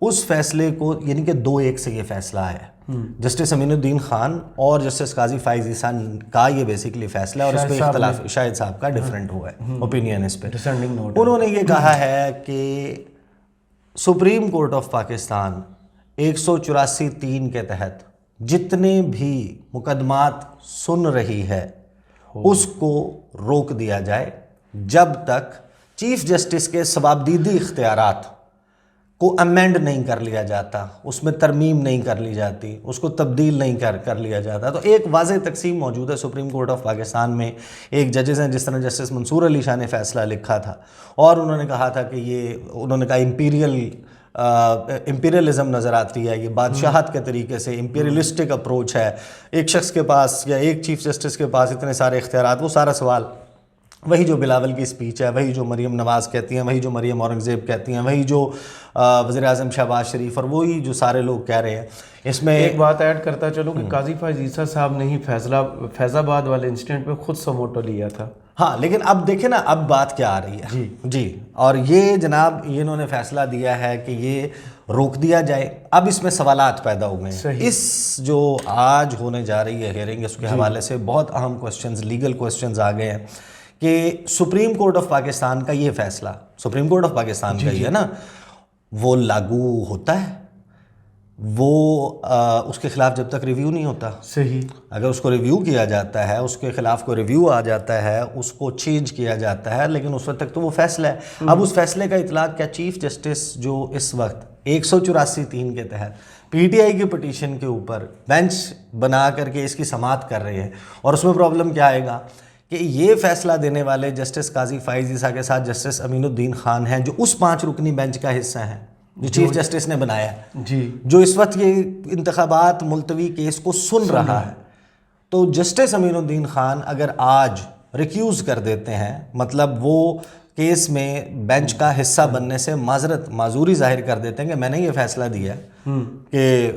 اس فیصلے کو یعنی کہ 2-1 سے یہ فیصلہ ہے جسٹس امین الدین خان اور جسٹس قاضی فائز عیسیٰ کا یہ بیسیکلی فیصلہ اور اس پہ اختلاف شاہد صاحب کا ڈیفرنٹ ہوا ہے اوپینین اس پہ. انہوں نے یہ کہا ہے کہ سپریم کورٹ آف پاکستان 184(3) کے تحت جتنے بھی مقدمات سن رہی ہے اس کو روک دیا جائے جب تک چیف جسٹس کے ثوابدیدی اختیارات کو امینڈ نہیں کر لیا جاتا, اس میں ترمیم نہیں کر لی جاتی, اس کو تبدیل نہیں کر لیا جاتا. تو ایک واضح تقسیم موجود ہے سپریم کورٹ آف پاکستان میں. ایک ججز ہیں جس طرح جسٹس منصور علی شاہ نے فیصلہ لکھا تھا اور انہوں نے کہا تھا کہ یہ انہوں نے کہا امپیریلزم نظر آتی ہے, یہ بادشاہت کے طریقے سے امپیریلسٹک اپروچ ہے. ایک شخص کے پاس یا ایک چیف جسٹس کے پاس اتنے سارے اختیارات, وہ سارا سوال وہی جو بلاول کی سپیچ ہے, وہی جو مریم نواز کہتی ہیں, وہی جو مریم اورنگزیب کہتی ہیں, وہی جو وزیر اعظم شہباز شریف اور وہی جو سارے لوگ کہہ رہے ہیں. اس میں ایک بات ایڈ کرتا چلو کہ قاضی فائز عیسیٰ صاحب نے ہی فیض آباد والے انسیڈنٹ پہ خود سموٹو لیا تھا. ہاں لیکن اب دیکھیں نا اب بات کیا آ رہی ہے. جی اور یہ جناب انہوں نے فیصلہ دیا ہے کہ یہ روک دیا جائے. اب اس میں سوالات پیدا ہو گئے ہیں. اس جو آج ہونے جا رہی ہے ہیئرنگ, اس کے حوالے سے بہت اہم کوسچنز, لیگل کوسچنز آ گئے ہیں کہ سپریم کورٹ آف پاکستان کا یہ فیصلہ, سپریم کورٹ آف پاکستان کا ہی ہے نا, وہ لاگو ہوتا ہے, وہ اس کے خلاف جب تک ریویو نہیں ہوتا. صحیح. اگر اس کو ریویو کیا جاتا ہے, اس کے خلاف کو ریویو آ جاتا ہے, اس کو چینج کیا جاتا ہے, لیکن اس وقت تک تو وہ فیصلہ ہے. اب اس فیصلے کا اطلاق کیا چیف جسٹس جو اس وقت 184(3) کے تحت پی ٹی آئی کی پٹیشن کے اوپر بینچ بنا کر کے اس کی سماعت کر رہے ہیں, اور اس میں پرابلم کیا آئے گا کہ یہ فیصلہ دینے والے جسٹس قاضی فائز عیسیٰ کے ساتھ جسٹس امین الدین خان ہیں جو اس 5 رکنی بینچ کا حصہ ہیں جو چیف جسٹس نے بنایا ہے, جو اس وقت یہ انتخابات ملتوی کیس کو سن رہا ہے. تو جسٹس امین الدین خان اگر آج ریکیوز کر دیتے ہیں, مطلب وہ کیس میں بینچ کا حصہ بننے سے معذوری ظاہر کر دیتے ہیں کہ میں نے یہ فیصلہ دیا ہے کہ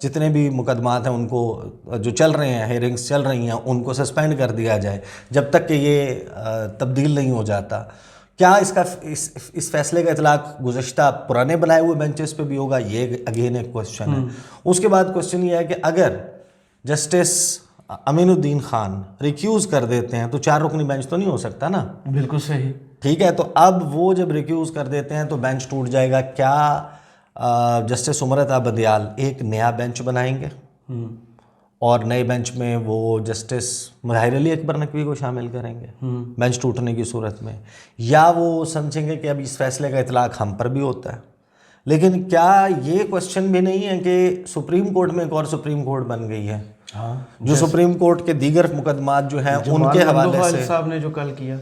جتنے بھی مقدمات ہیں ان کو جو چل رہے ہیں, ہیئرنگز چل رہی ہیں, ان کو سسپینڈ کر دیا جائے جب تک کہ یہ تبدیل نہیں ہو جاتا. کیا اس فیصلے کا اطلاق گزشتہ پرانے بنائے ہوئے بینچز پہ بھی ہوگا, یہ اگین ایک کوسچن ہے. اس کے بعد کوسچن یہ ہے کہ اگر جسٹس امین الدین خان ریکیوز کر دیتے ہیں تو 4 رکنی بینچ تو نہیں ہو سکتا نا. بالکل صحیح. ٹھیک ہے, تو اب وہ جب ریکیوز کر دیتے ہیں تو بینچ ٹوٹ جائے گا. کیا جسٹس عمر عطا بدیال ایک نیا بینچ بنائیں گے اور نئے بینچ میں وہ جسٹس مظاہر علی اکبر نقوی کو شامل کریں گے بینچ ٹوٹنے کی صورت میں, یا وہ سمجھیں گے کہ اب اس فیصلے کا اطلاق ہم پر بھی ہوتا ہے. لیکن کیا یہ کوسچن بھی نہیں ہے کہ سپریم کورٹ میں ایک اور سپریم کورٹ بن گئی ہے جو سپریم کورٹ کے دیگر مقدمات جو ہیں ان کے حوالے سے صاحب نے جو کل کیا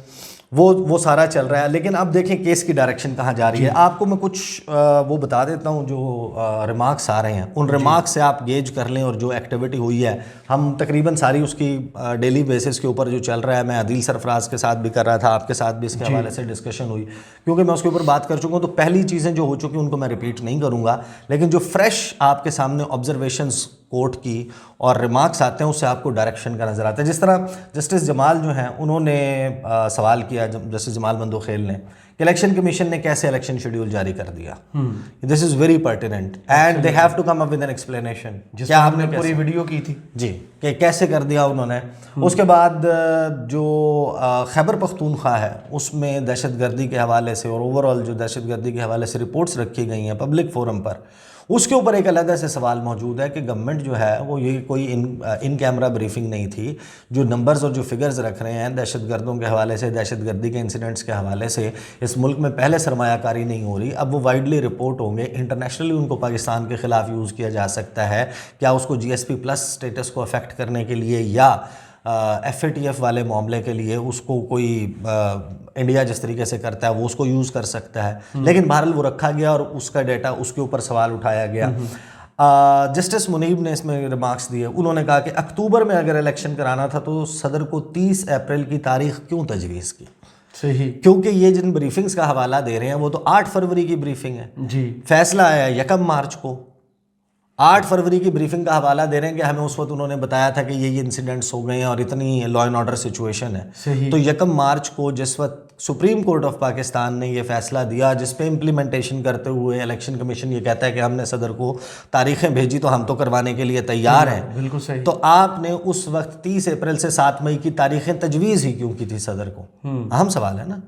وہ سارا چل رہا ہے. لیکن اب دیکھیں کیس کی ڈائریکشن کہاں جا رہی ہے. آپ کو میں کچھ وہ بتا دیتا ہوں جو ریمارکس آ رہے ہیں, ان ریمارکس سے آپ گیج کر لیں. اور جو ایکٹیویٹی ہوئی ہے ہم تقریباً ساری اس کی ڈیلی بیسس کے اوپر جو چل رہا ہے, میں عدیل سرفراز کے ساتھ بھی کر رہا تھا, آپ کے ساتھ بھی اس کے حوالے سے ڈسکشن ہوئی, کیونکہ میں اس کے اوپر بات کر چکا ہوں. تو پہلی چیزیں جو ہو چکی ان کو میں ریپیٹ نہیں کروں گا, لیکن جو فریش آپ کے سامنے آبزرویشنز کورٹ کی اور ریمارکس آتے ہیں اس سے آپ کو ڈائریکشن کا نظر آتا ہے. جس طرح جسٹس جمال جو ہیں انہوں نے سوال کیا, جسٹس جمال بندوخیل نے, کہ الیکشن کمیشن نے کیسے الیکشن شیڈیول جاری کر دیا. This is very pertinent and they have to come up with an explanation. کیا آپ نے پوری ویڈیو کی تھی جی کہ کیسے کر دیا انہوں نے. اس کے بعد جو خیبر پختونخوا ہے اس میں دہشت گردی کے حوالے سے اور اوور آل جو دہشت گردی کے حوالے سے رپورٹس رکھی گئی ہیں پبلک فورم پر, اس کے اوپر ایک علیحدہ سے سوال موجود ہے کہ گورنمنٹ جو ہے وہ یہ کوئی ان کیمرہ بریفنگ نہیں تھی. جو نمبرز اور جو فگرز رکھ رہے ہیں دہشت گردوں کے حوالے سے, دہشت گردی کے انسیڈنٹس کے حوالے سے, اس ملک میں پہلے سرمایہ کاری نہیں ہو رہی, اب وہ وائڈلی رپورٹ ہوں گے. انٹرنیشنلی ان کو پاکستان کے خلاف یوز کیا جا سکتا ہے. کیا اس کو جی ایس پی پلس اسٹیٹس کو افیکٹ کرنے کے لیے یا ایف اے ٹی ایف والے معاملے کے لیے اس کو کوئی انڈیا جس طریقے سے کرتا ہے وہ اس کو یوز کر سکتا ہے. لیکن بہرحال وہ رکھا گیا اور اس کا ڈیٹا اس کے اوپر سوال اٹھایا گیا. جسٹس منیب نے اس میں ریمارکس دیے. انہوں نے کہا کہ اکتوبر میں اگر الیکشن کرانا تھا تو صدر کو 30 اپریل کی تاریخ کیوں تجویز کی. صحیح, کیونکہ یہ جن بریفنگز کا حوالہ دے رہے ہیں وہ تو 8 فروری کی بریفنگ ہے. جی, فیصلہ آیا 1 مارچ کو. 8 فروری کی بریفنگ کا حوالہ دے رہے ہیں کہ ہمیں اس وقت انہوں نے بتایا تھا کہ یہ انسیڈنٹس ہو گئے ہیں اور اتنی لا اینڈ آرڈر سچویشن ہے. صحیح. تو 1 مارچ کو جس وقت سپریم کورٹ آف پاکستان نے یہ فیصلہ دیا جس پہ امپلیمنٹیشن کرتے ہوئے الیکشن کمیشن یہ کہتا ہے کہ ہم نے صدر کو تاریخیں بھیجی تو ہم تو کروانے کے لیے تیار ہیں. بالکل صحیح. تو آپ نے اس وقت 30 اپریل سے 7 مئی کی تاریخیں تجویز ہی کیوں کی تھی صدر کو؟ اہم سوال ہے نا.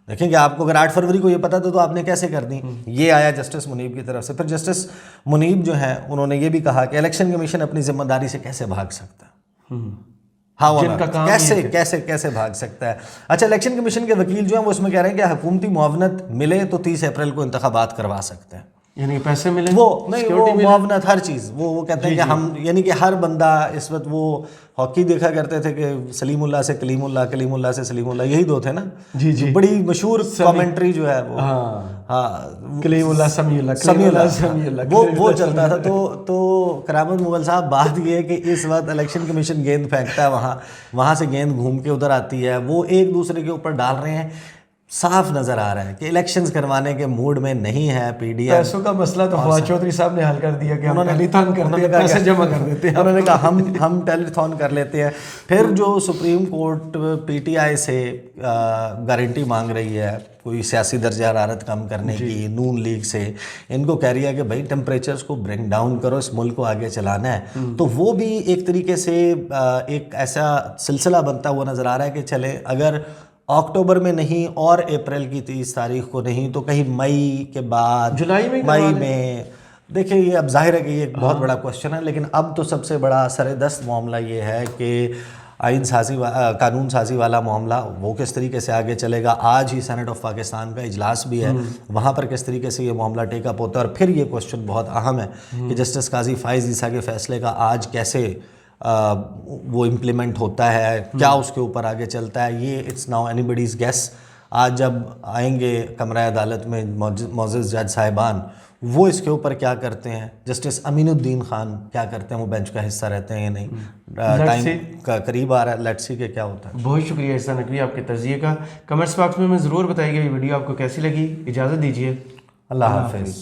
دیکھیں کہ آپ کو اگر 8 فروری کو یہ پتا تھا تو آپ نے کیسے کر دی؟ یہ آیا جسٹس منیب کی طرف سے. پھر جسٹس منیب جو ہیں انہوں نے یہ بھی کہا کہ الیکشن کمیشن اپنی ذمہ داری سے کیسے بھاگ سکتا ہے. کیسے بھاگ سکتا ہے؟ اچھا, الیکشن کمیشن کے وکیل جو ہیں وہ اس میں کہہ رہے ہیں کہ حکومتی معاونت ملے تو 30 اپریل کو انتخابات کروا سکتے ہیں. یعنی پیسے ملے, وہ معاونت ہر چیز, وہ کہتے ہیں کہ ہم یعنی کہ ہر بندہ اس وقت وہ ہاکی دیکھا کرتے تھے کہ سلیم اللہ سے کلیم اللہ, کلیم اللہ سے سلیم اللہ, یہی دو تھے نا. جی بڑی مشہور کامنٹری جو ہے وہ کلیم اللہ سمیع اللہ وہ چلتا تھا. تو کرامت مغل صاحب بات یہ ہے کہ اس وقت الیکشن کمیشن گیند پھینکتا ہے, وہاں سے گیند گھوم کے ادھر آتی ہے, وہ ایک دوسرے کے اوپر ڈال رہے ہیں. صاف نظر آ رہا ہے کہ الیکشنز کروانے کے موڈ میں نہیں ہے پی ڈی ایم. پیسوں کا مسئلہ تو فواد چودھری صاحب نے حل کر دیا کہ ہم ٹیلی تھون کرتے ہیں, پیسے جمع کر دیتے ہیں. انہوں نے کہا ہم ٹیلی تھون کر لیتے ہیں. پھر جو supreme court P T I سے گارنٹی مانگ رہی ہے کوئی سیاسی درجہ حرارت کم کرنے کی, نون لیگ سے ان کو کہہ رہی ہے کہ بھائی ٹیمپریچرز کو برنگ ڈاؤن کرو, اس ملک کو آگے چلانا ہے. تو وہ بھی ایک طریقے سے ایک ایسا سلسلہ بنتا ہوا نظر آ رہا ہے کہ چلے اگر اکتوبر میں نہیں اور اپریل کی 30 تاریخ کو نہیں تو کہیں مئی کے بعد, مئی میں. دیکھیں یہ اب ظاہر ہے کہ یہ ایک بہت بڑا کوشچن ہے, لیکن اب تو سب سے بڑا سر دست معاملہ یہ ہے کہ قانون سازی والا معاملہ وہ کس طریقے سے آگے چلے گا. آج ہی سینٹ آف پاکستان کا اجلاس بھی ہے, وہاں پر کس طریقے سے یہ معاملہ ٹیک اپ ہوتا ہے. اور پھر یہ کوشچن بہت اہم ہے کہ جسٹس قاضی فائز عیسیٰ کے فیصلے کا آج کیسے وہ امپلیمنٹ ہوتا ہے, کیا اس کے اوپر آگے چلتا ہے. یہ it's now anybody's guess. آج جب آئیں گے کمرہ عدالت میں معزز جج صاحبان, وہ اس کے اوپر کیا کرتے ہیں, جسٹس امین الدین خان کیا کرتے ہیں, وہ بینچ کا حصہ رہتے ہیں یا نہیں, ٹائم کا قریب آ رہا ہے, لیٹس سی کہ کیا ہوتا ہے. بہت شکریہ عیسیٰ نقوی آپ کے تجزیے کا. کمنٹس باکس میں ضرور بتائیے گا یہ ویڈیو آپ کو کیسی لگی. اجازت دیجیے, اللہ حافظ.